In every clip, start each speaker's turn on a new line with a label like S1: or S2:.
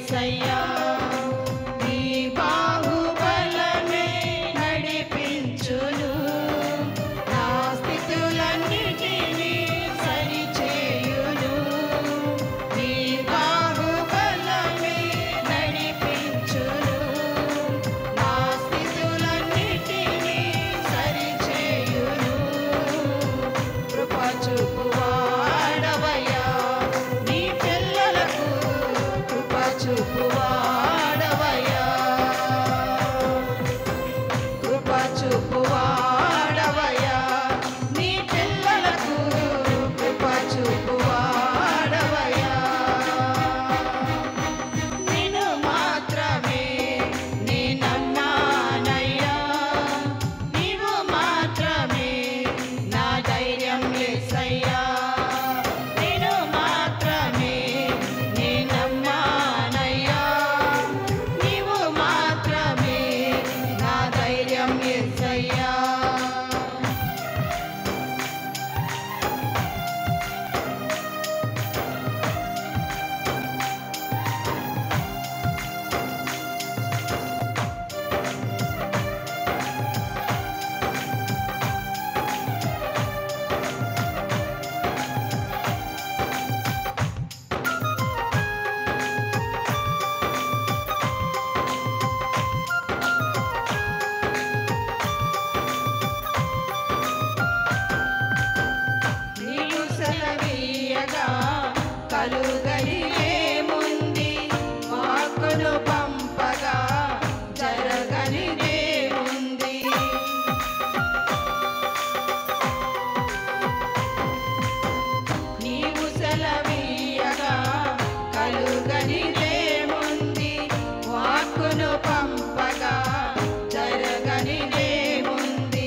S1: యేసయ్యా నీ బాహుబలమే నడిపించును నా స్థితులన్నిటినీ సరిచేయును నీ బాహుబలమే నడిపించును నా స్థితులన్నిటినీ సరిచేయును కృప చూపువాడవయ్యా నీ పిల్లలకు కృప చూపువాడవయ్యా కృప చూపువాడవయ్యా నీ పిల్లలకు కృప చూపువాడవయ్యా నిన్ను మాత్రమే నీ నమ్మానయ్యా నీవు మాత్రమే నా ధైర్యం యేసయ్యా నిన్ను మాత్రమే నీ నమ్మానయ్యా నీవు మాత్రమే నా ధైర్యం యేసయ్యా నీవు సెలవీయగా కలుగనిదేముంది వాక్కును పంపగా జరగనిదేముంది నీవు సెలవీయగా కలుగనిదేముంది వాక్కును పంపగా జరగనిదేముంది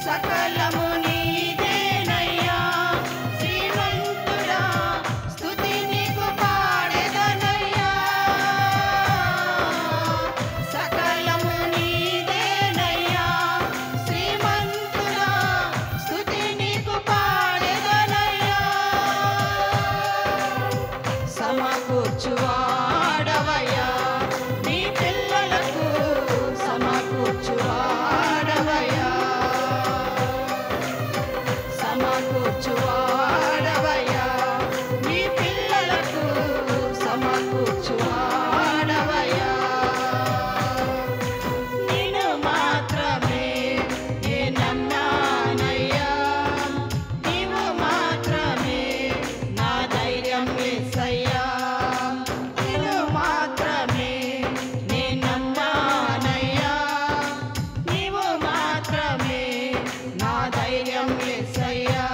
S1: సకలము నీదేనయ్యా శ్రీమంతుడా స్తుతి నీకు పాడెదనయ్యా సకలము నీదేనయ్యా శ్రీమంతుడా స్తుతి నీకు పాడెదనయ్యా సమకూర్చువాడవయ్యా నీ పిల్లలకు సమకూర్చువాడవయ్యా సమకూర్చువాడవయ్యా నీ పిల్లలకు సమకూర్చువాడవయ్యా నిన్ను మాత్రమే నే నమ్మానయ్యా నీవు మాత్రమే నా ధైర్యం యేసయ్యా నిన్ను మాత్రమే నే నమ్మానయ్యా నీవు మాత్రమే నా ధైర్యం యేసయ్యా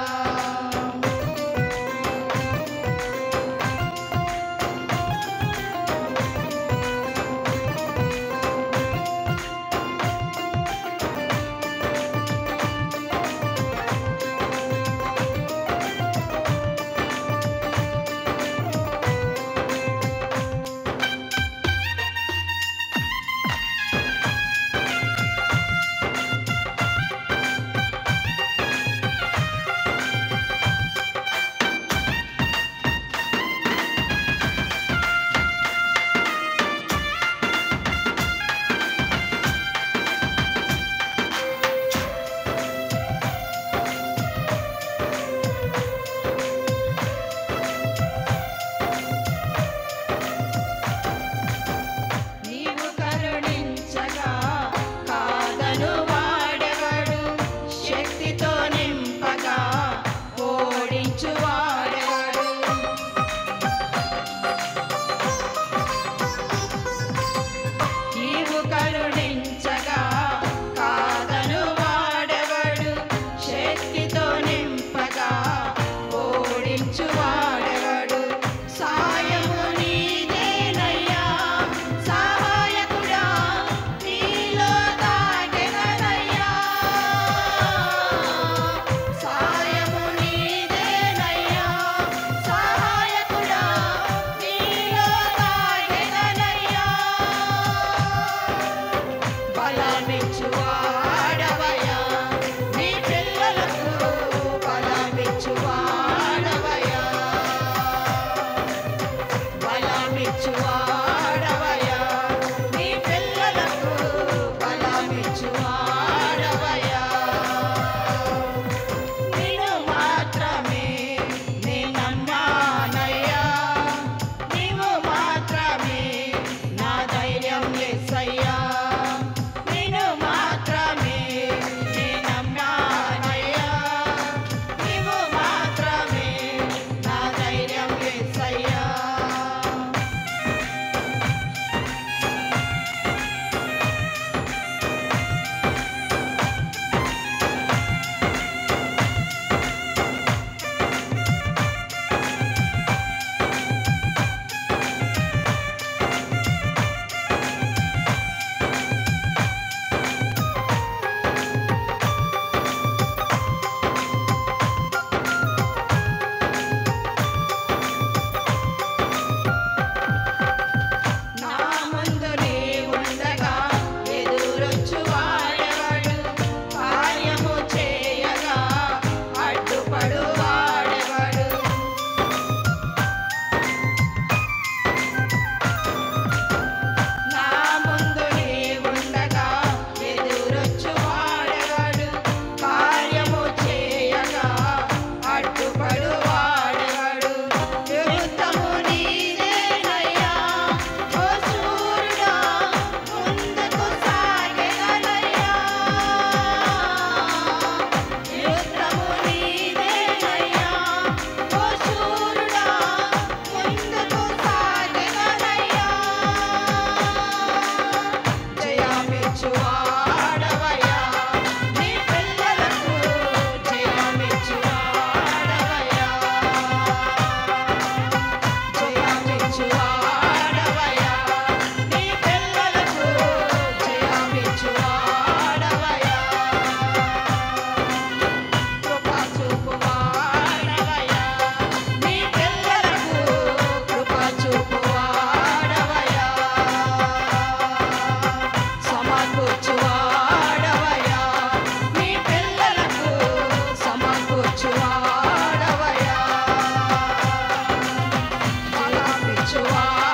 S1: నీవు కరుణించగా కాదను వాడెవడు శక్తితో నింపగా ఓడించువాడెవడు నీవు కరుణించగా కాదను వాడెవడు శక్తితో నింపగా ఓడించువాడెవడు సాయము నీదేనయ్యా సహాయకుడా నీలో దాగెదనయ్యా సాయము నీదేనయ్యా సహాయకుడా నీలో దాగెదనయ్యా బలమిచ్చువాడవయ్యా నీ పిల్లలకు బలమిచ్చువాడవయ్యా బలమిచ్చువాడ సమకూర్చువాడవయ్యా నీ పిల్లలకు జయమిచ్చువాడవయ్యా కృప చూపువాడవయ్యా నీ పిల్లలకు కృప చూపువాడవయ్యా సమకూర్చువాడవయ్యా నీ పిల్లలకు సమకూర్చువాడవయ్యా బలమిచ్చువాడవయ్యా